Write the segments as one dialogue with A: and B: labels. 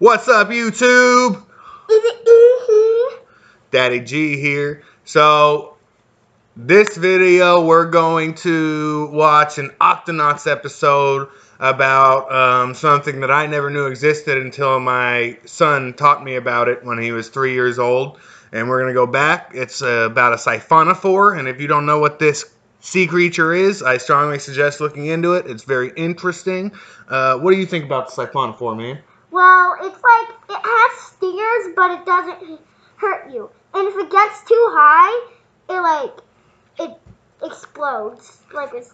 A: What's up, YouTube? Daddy G here. So, this video we're going to watch an Octonauts episode about something that I never knew existed until my son taught me about it when he was 3 years old. And we're going to go back. It's about a Siphonophore, and if you don't know what this sea creature is, I strongly suggest looking into it. It's very interesting. What do you think about the Siphonophore, man?
B: Well, it's like, it has stingers, but it doesn't hurt you. And if it gets too high, it explodes like an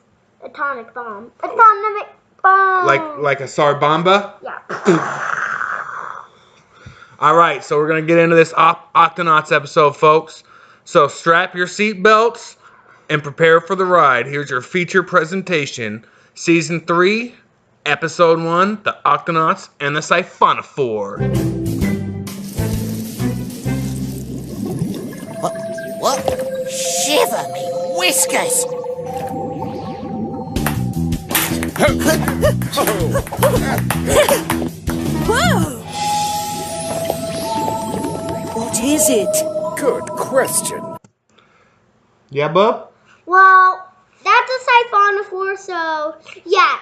B: atomic bomb. Atomic bomb!
A: Like a Sarbamba?
B: Yeah.
A: Alright, so we're going to get into this Octonauts episode, folks. So strap your seatbelts and prepare for the ride. Here's your feature presentation. Season 3, Episode 1, The Octonauts and the Siphonophore.
C: What? Shiver me whiskers!
D: Whoa! What is it?
E: Good question.
A: Yeah, bub?
B: Well, that's a Siphonophore, so yeah.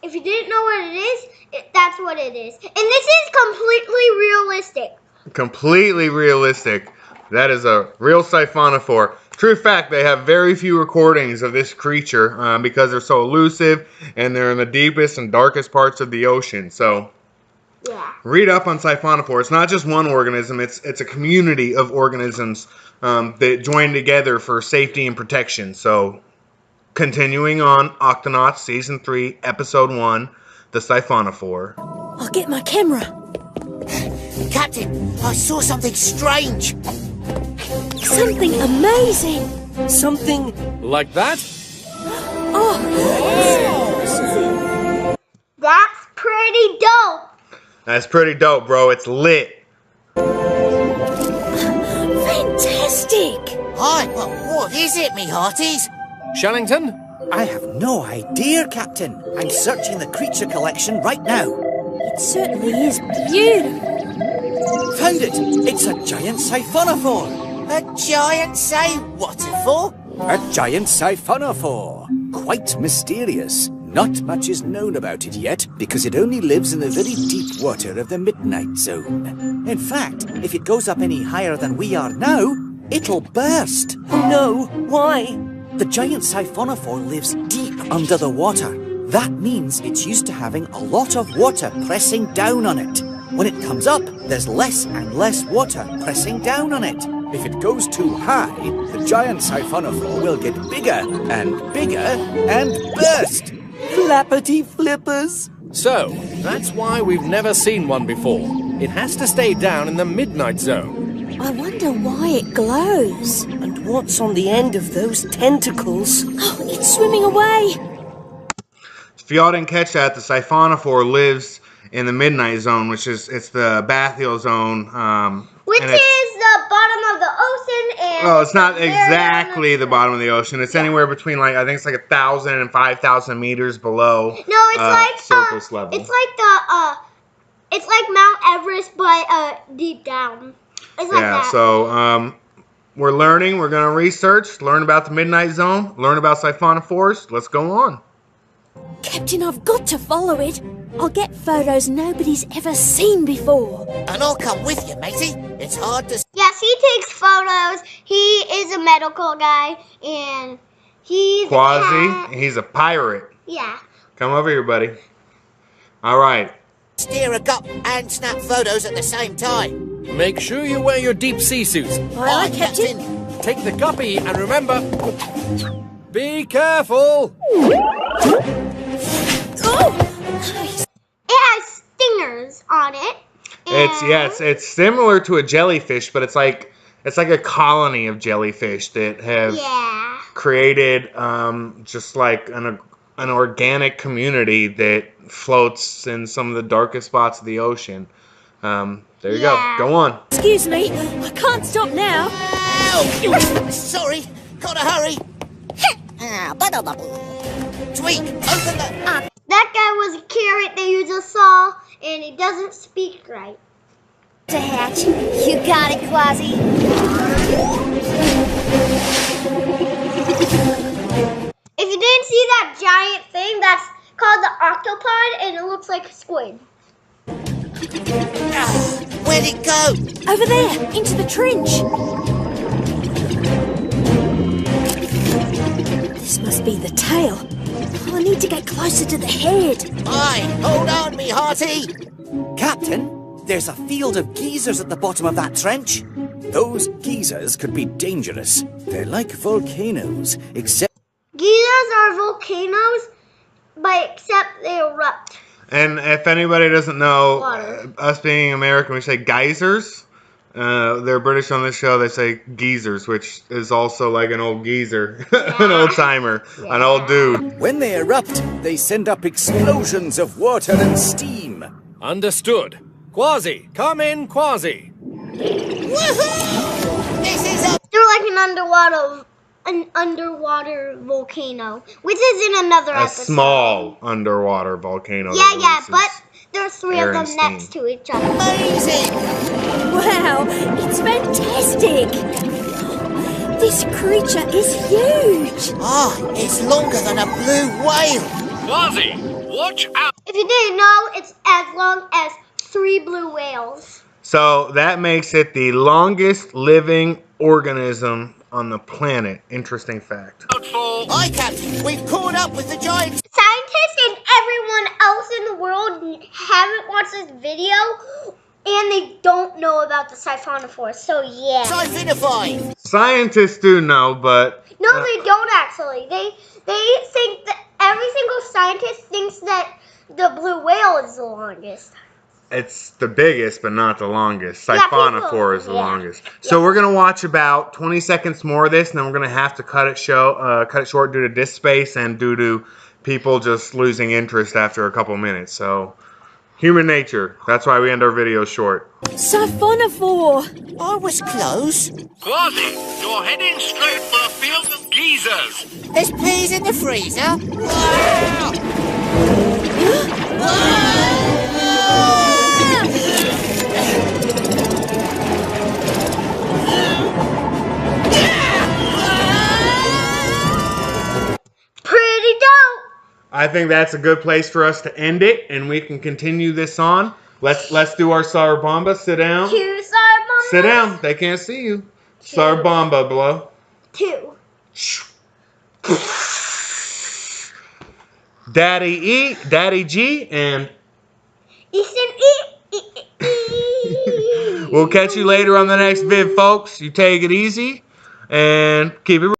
B: If you didn't know what it is, that's what it is. And this is completely realistic.
A: Completely realistic. That is a real Siphonophore. True fact, they have very few recordings of this creature because they're so elusive and they're in the deepest and darkest parts of the ocean. So,
B: yeah.
A: Read up on Siphonophore. It's not just one organism. It's a community of organisms that join together for safety and protection. So, continuing on, Octonauts, Season 3, Episode 1, The Siphonophore.
D: I'll get my camera.
C: Captain, I saw something strange.
D: Something amazing. Something...
E: Like that?
D: Oh!
B: That's pretty dope.
A: That's pretty dope, bro. It's lit.
D: Fantastic!
C: Hi, what is it, me hearties?
E: Shellington?
F: I have no idea, Captain. I'm searching the creature collection right now.
D: It certainly is beautiful.
F: Found it! It's a giant Siphonophore.
C: A giant say what for?
F: A giant Siphonophore. Quite mysterious. Not much is known about it yet, because it only lives in the very deep water of the Midnight Zone. In fact, if it goes up any higher than we are now, it'll burst.
D: Oh no, why?
F: The giant Siphonophore lives deep under the water. That means it's used to having a lot of water pressing down on it. When it comes up, there's less and less water pressing down on it. If it goes too high, the giant Siphonophore will get bigger and bigger and burst. Flappity flippers.
E: So, that's why we've never seen one before. It has to stay down in the Midnight Zone.
D: I wonder why it glows.
F: And what's on the end of those tentacles?
D: Oh, it's swimming away.
A: If y'all didn't catch that, the Siphonophore lives in the Midnight Zone, it's the bathyal zone.
B: Which is the bottom of the ocean and...
A: Oh, it's not exactly the bottom of the ocean. It's anywhere between, I think it's 1,000 and 5,000 meters below
B: No, it's
A: surface level.
B: It's like it's like Mount Everest, but deep down. It's like that.
A: So, we're learning. We're going to research, learn about the Midnight Zone, learn about Siphonophores. Let's go on.
D: Captain, I've got to follow it. I'll get photos nobody's ever seen before.
C: And I'll come with you, matey. It's hard to...
B: Yes, he takes photos. He is a medical guy, and he's
A: He's a pirate.
B: Yeah.
A: Come over here, buddy. All right.
C: steer a gup and snap photos at the same time.
E: Make sure you wear your deep sea suits.
D: Aye, Captain.
E: Take the guppy and remember, be careful.
D: Oh!
B: It has stingers on it.
A: It's similar to a jellyfish, but it's like a colony of jellyfish that have created just like an organic community that floats in some of the darkest spots of the ocean. There you go. Go on.
D: Excuse me, I can't stop now.
C: Ow! Sorry, gotta hurry. Tweak, open the...
B: That guy was a carrot that you just saw, and he doesn't speak right.
D: To hatch. You got it, Quasi.
B: If you didn't see that giant thing, that's called the octopod, and it looks like a squid.
C: Where'd it go?
D: Over there, into the trench. This must be the tail. Oh, I need to get closer to the head.
C: Aye, hold on, me hearty.
F: Captain, there's a field of geysers at the bottom of that trench. Those geysers could be dangerous. They're like volcanoes, except...
B: Geysers are volcanoes, but except they erupt.
A: And if anybody doesn't know,
B: Water.
A: us being American, we say geysers. They're British on this show. They say geezers, which is also like an old geezer, an old timer, an old dude.
F: When they erupt, they send up explosions of water and steam.
E: Understood. Quasi, come in, Quasi.
C: Woohoo! This is a...
B: They're like an underwater volcano, which is in another
A: A
B: episode.
A: small underwater volcano.
B: Yeah,
A: that
B: but
A: releases
B: there's three
A: air
B: of them
A: and steam.
B: next to each other.
C: amazing.
D: Wow, it's fantastic. This creature is huge.
C: Ah, it's longer than a blue whale.
E: Quasi, watch out.
B: If you didn't know, it's as long as 3 blue whales.
A: So that makes it the longest living organism on the planet. Interesting fact.
C: Aye, Captain, we've caught up with the giant...
B: Scientists and everyone else in the world haven't watched this video, and they don't know about the Siphonophore, so yeah.
C: Siphonophore.
A: Scientists do know, but
B: No, they don't actually. They think that every single scientist thinks that the blue whale is the longest.
A: it's the biggest, but not the longest.
B: Yeah,
A: Siphonophore
B: people-
A: is the
B: yeah.
A: longest. So we're gonna watch about 20 seconds more of this, and then we're gonna have to cut it short due to disk space and due to people just losing interest after a couple minutes. So human nature. That's why we end our videos short.
D: Siphonophore.
C: I was close.
E: Quasi, you're heading straight for a field of geezers.
C: There's peas in the freezer. Wow!
B: Pretty dope.
A: I think that's a good place for us to end it, and we can continue this on. Let's do our Sarabamba. Sit down.
B: 2 Sarbombas.
A: Sit down. They can't see you. Sarabamba, blow.
B: 2.
A: Daddy E, Daddy G, and
B: Easton E.
A: we'll catch you later on the next vid, folks. You take it easy and keep it